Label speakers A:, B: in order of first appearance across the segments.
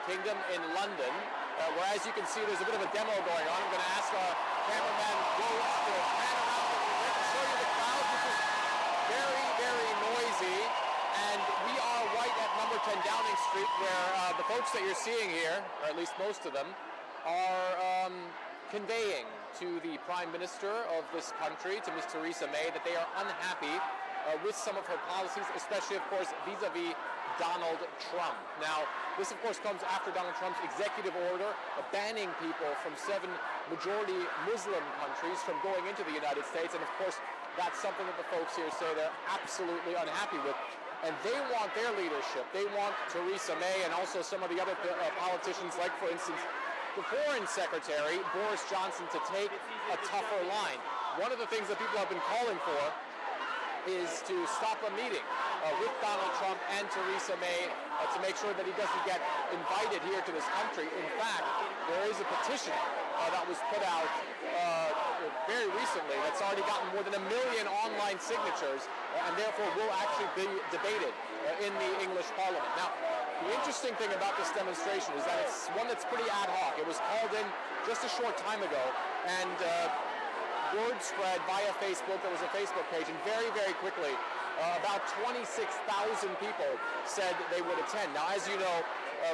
A: Kingdom in London, where, as you can see, there's a bit of a demo going on. I'm going to ask our cameraman Rhodes to pan around a little bit and show you the crowd, which is very, very noisy. And we are right at number 10 Downing Street, where the folks that you're seeing here, or at least most of them, are conveying to the Prime Minister of this country, to Ms. Theresa May, that they are unhappy with some of her policies, especially, of course, vis-a-vis Donald Trump. Now, this, of course, comes after Donald Trump's executive order banning people from 7 majority Muslim countries from going into the United States. And, of course, that's something that the folks here say they're absolutely unhappy with. And they want their leadership. They want Theresa May and also some of the other politicians, like, for instance, the Foreign Secretary, Boris Johnson, to take a tougher line. One of the things that people have been calling for is to stop a meeting with Donald Trump and Theresa May to make sure that he doesn't get invited here to this country. In fact, there is a petition that was put out very recently that's already gotten more than 1 million online signatures and therefore will actually be debated in the English Parliament. Now, the interesting thing about this demonstration is that it's one that's pretty ad hoc. It was called in just a short time ago, and word spread via Facebook. There was a Facebook page, and very, very quickly, about 26,000 people said they would attend. Now, as you know,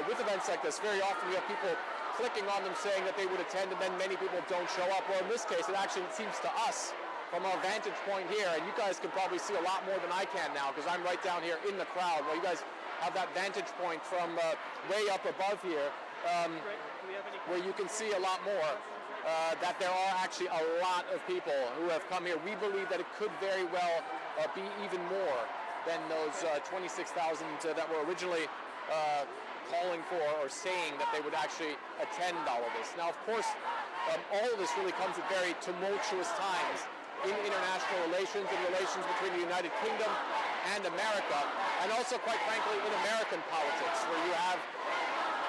A: with events like this, very often you have people clicking on them saying that they would attend, and then many people don't show up. Well, in this case, it actually seems to us, from our vantage point here, and you guys can probably see a lot more than I can now, because I'm right down here in the crowd. Well, you guys have that vantage point from way up above here, where you can see a lot more. That there are actually a lot of people who have come here. We believe that it could very well be even more than those 26,000 that were originally calling for or saying that they would actually attend all of this. Now, of course, all of this really comes at very tumultuous times in international relations and relations between the United Kingdom and America, and also, quite frankly, in American politics, where you have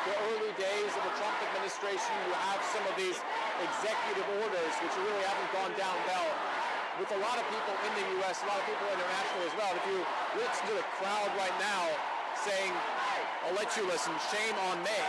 A: the early days of the Trump administration, you have some of these executive orders which really haven't gone down well with a lot of people in the U.S., a lot of people internationally as well. If you listen to the crowd right now saying, I'll let you listen, shame on May,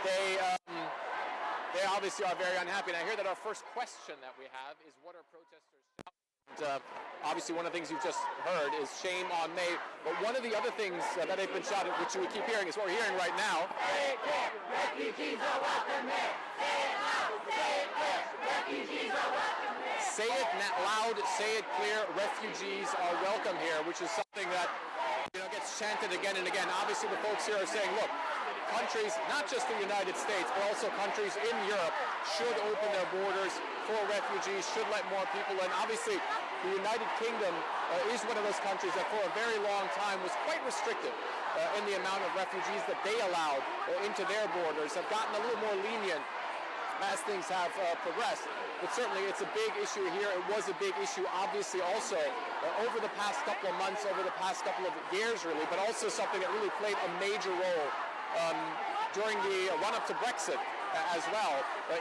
A: they obviously are very unhappy. And I hear that our first question that we have is, what are protesters shouting? Obviously, one of the things you've just heard is shame on May. But one of the other things that they've been shouting, which we keep hearing, is what we're hearing right now.
B: Say it clear, refugees are welcome here. Say it loud, say it clear, refugees are welcome here.
A: Say it loud, say it clear, refugees are welcome here, which is something that gets chanted again and again. Obviously, the folks here are saying, look, countries, not just the United States, but also countries in Europe should open their borders for refugees, should let more people in. Obviously, the United Kingdom is one of those countries that for a very long time was quite restrictive in the amount of refugees that they allowed into their borders, have gotten a little more lenient as things have progressed. But certainly it's a big issue here. It was a big issue, obviously, also over the past couple of months, over the past couple of years, really, but also something that really played a major role during the run-up to Brexit as well.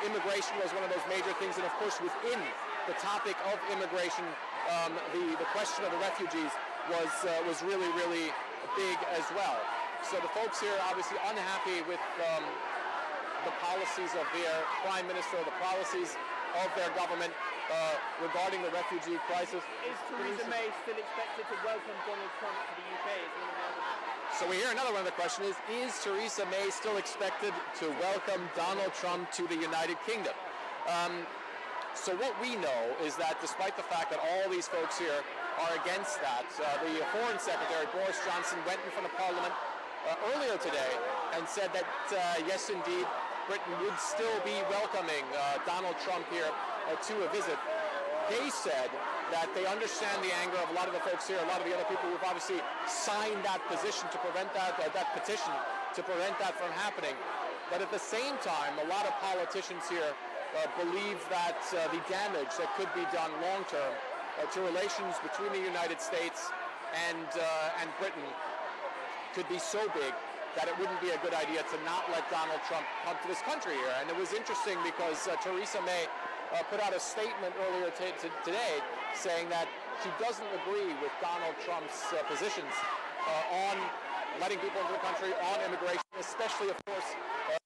A: Immigration was one of those major things, and of course within the topic of immigration, the question of the refugees was really, really big as well. So the folks here are obviously unhappy with the policies of their Prime Minister, the policies of their government regarding the refugee crisis.
C: Is Theresa May still expected to welcome Donald Trump to the UK?
A: So we hear another one of the questions is Theresa May still expected to welcome Donald Trump to the United Kingdom? So what we know is that despite the fact that all these folks here are against that, the Foreign Secretary, Boris Johnson, went in front of Parliament earlier today and said that, yes, indeed, Britain would still be welcoming Donald Trump here to a visit. They said that they understand the anger of a lot of the folks here, a lot of the other people who've obviously signed that position to prevent that, that petition to prevent that from happening. But at the same time, a lot of politicians here believe that the damage that could be done long-term to relations between the United States and Britain could be so big that it wouldn't be a good idea to not let Donald Trump come to this country here. And it was interesting because Theresa May put out a statement earlier today saying that she doesn't agree with Donald Trump's positions on letting people into the country, on immigration, especially, of course,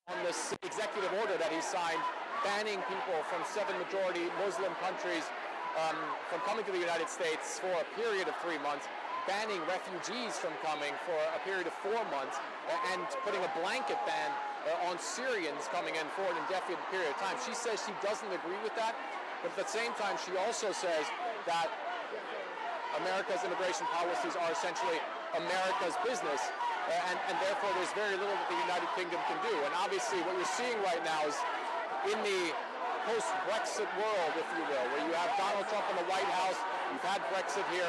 A: on this executive order that he signed, banning people from 7 majority Muslim countries from coming to the United States for a period of 3 months, banning refugees from coming for a period of 4 months, and putting a blanket ban on Syrians coming in for an indefinite period of time. She says she doesn't agree with that, but at the same time, she also says that America's immigration policies are essentially America's business, and therefore there's very little that the United Kingdom can do. And obviously what you're seeing right now is in the post-Brexit world, if you will, where you have Donald Trump in the White House, you've had Brexit here,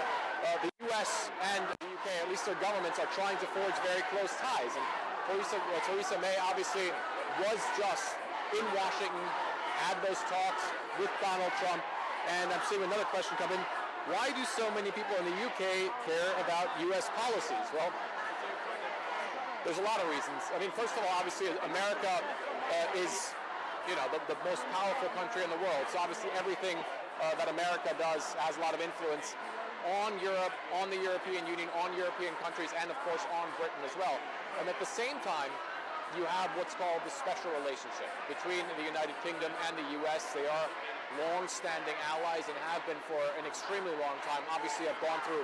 A: the U.S. and the U.K., at least their governments, are trying to forge very close ties. And Theresa May obviously was just in Washington, had those talks with Donald Trump, and I'm seeing another question come in. Why do so many people in the UK care about U.S. policies? Well, there's a lot of reasons. I mean, first of all, obviously, America is, the most powerful country in the world. So obviously, everything that America does has a lot of influence on Europe, on the European Union, on European countries, and of course on Britain as well. And at the same time, you have what's called the special relationship between the United Kingdom and the U.S. They are long-standing allies and have been for an extremely long time. Obviously, have gone through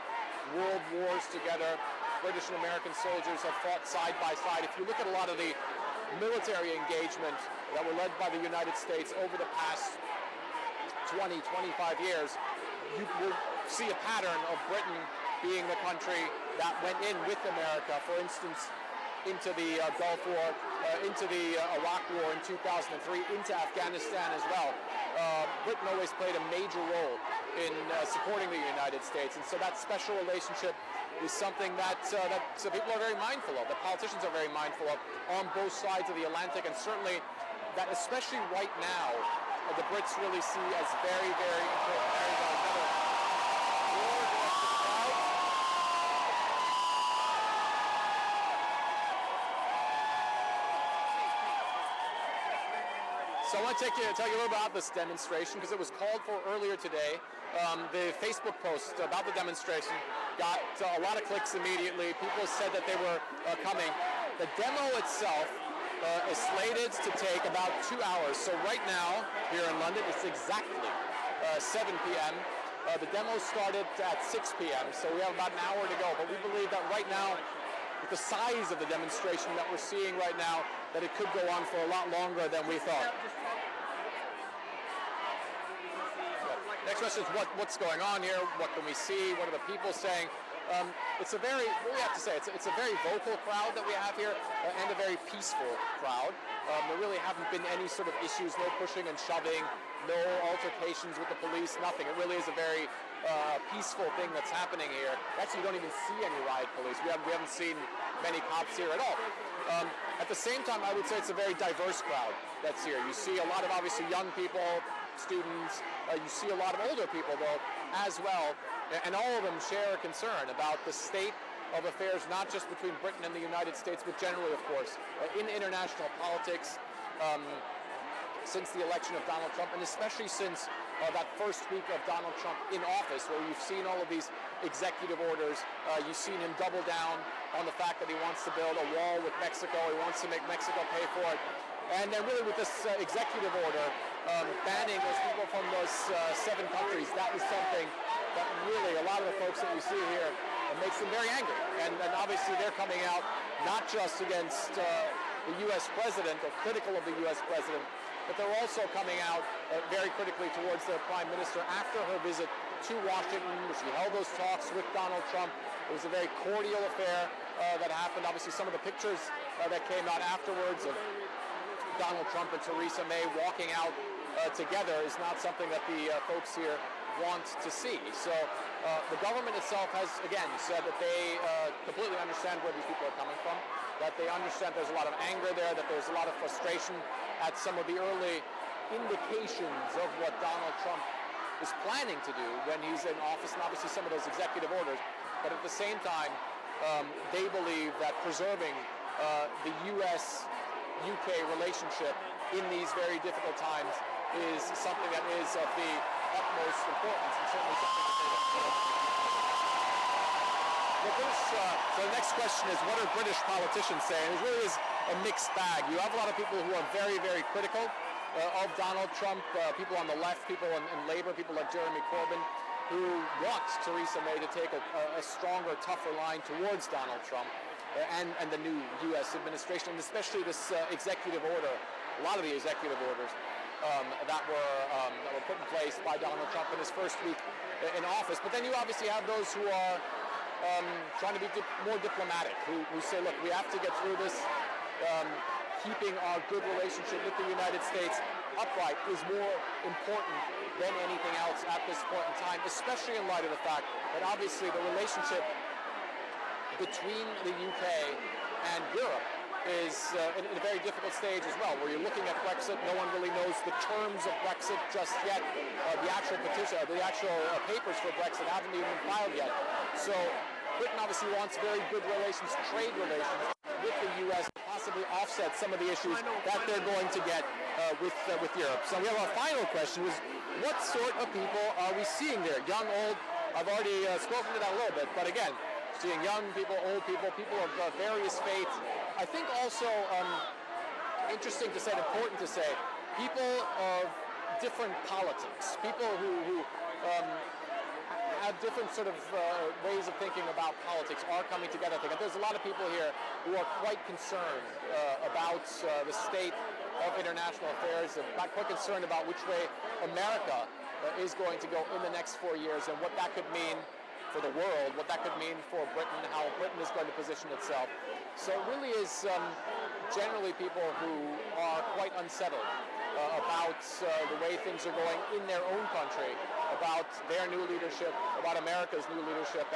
A: world wars together. British and American soldiers have fought side by side. If you look at a lot of the military engagement that were led by the United States over the past 20, 25 years, you will see a pattern of Britain being the country that went in with America, for instance, into the Gulf War, into the Iraq War in 2003, into Afghanistan as well. Britain always played a major role in supporting the United States, and so that special relationship is something that people are very mindful of, that politicians are very mindful of on both sides of the Atlantic, and certainly that, especially right now, the Brits really see as very, very important. There you go, another roar against the crowd. So I want to tell you a little about this demonstration because it was called for earlier today. The Facebook post about the demonstration got a lot of clicks immediately. People said that they were coming. The demo itself is slated to take about 2 hours. So right now, here in London, it's exactly 7 p.m. The demo started at 6 p.m., so we have about an hour to go. But we believe that right now, with the size of the demonstration that we're seeing right now, that it could go on for a lot longer than we thought. Next question is what's going on here? What can we see? What are the people saying? It's a very, what we have to say, it's a very vocal crowd that we have here, and a very peaceful crowd. There really haven't been any sort of issues, no pushing and shoving, no altercations with the police, nothing. It really is a very peaceful thing that's happening here. Actually, you don't even see any riot police. We haven't seen many cops here at all. At the same time, I would say it's a very diverse crowd that's here. You see a lot of obviously young people, students. You see a lot of older people, though, as well. And all of them share a concern about the state of affairs, not just between Britain and the United States, but generally, of course, in international politics since the election of Donald Trump, and especially since that first week of Donald Trump in office, where you've seen all of these executive orders. You've seen him double down on the fact that he wants to build a wall with Mexico. He wants to make Mexico pay for it. And then really with this executive order, banning those people from those 7 countries, that is something that really a lot of the folks that you see here makes them very angry. And obviously they're coming out not just against the U.S. president or critical of the U.S. president, but they're also coming out very critically towards their prime minister after her visit to Washington, where she held those talks with Donald Trump. It was a very cordial affair that happened. Obviously some of the pictures that came out afterwards of Donald Trump and Theresa May walking out together is not something that the folks here want to see. So the government itself has, again, said that they completely understand where these people are coming from, that they understand there's a lot of anger there, that there's a lot of frustration at some of the early indications of what Donald Trump is planning to do when he's in office, and obviously some of those executive orders. But at the same time, they believe that preserving the U.S.-UK relationship in these very difficult times is something that is of the utmost importance, and certainly something that they don't. So the next question is, what are British politicians saying? It really is a mixed bag. You have a lot of people who are very, very critical of Donald Trump, people on the left, people in Labour, people like Jeremy Corbyn, who want Theresa May to take a stronger, tougher line towards Donald Trump and the new U.S. administration, and especially this executive order, a lot of the executive orders that were put in place by Donald Trump in his first week in office. But then you obviously have those who are trying to be more diplomatic, who say, look, we have to get through this. Keeping our good relationship with the United States upright is more important than anything else at this point in time, especially in light of the fact that obviously the relationship between the UK and Europe is in a very difficult stage as well, where you're looking at Brexit. No one really knows the terms of Brexit just yet. The actual petition, the actual papers for Brexit haven't even been filed yet. So Britain obviously wants very good relations, trade relations with the U.S. to possibly offset some of the issues that they're going to get with Europe. So we have our final question, is what sort of people are we seeing there? Young, old, I've already spoken to that a little bit, but again, seeing young people, old people, people of various faiths. I think also interesting to say, important to say, people of different politics, people who have different sort of ways of thinking about politics are coming together. I think there's a lot of people here who are quite concerned about the state of international affairs, and quite concerned about which way America is going to go in the next 4 years, and what that could mean for the world, what that could mean for Britain, how Britain is going to position itself. So it really is generally people who are quite unsettled about the way things are going in their own country, about their new leadership, about America's new leadership,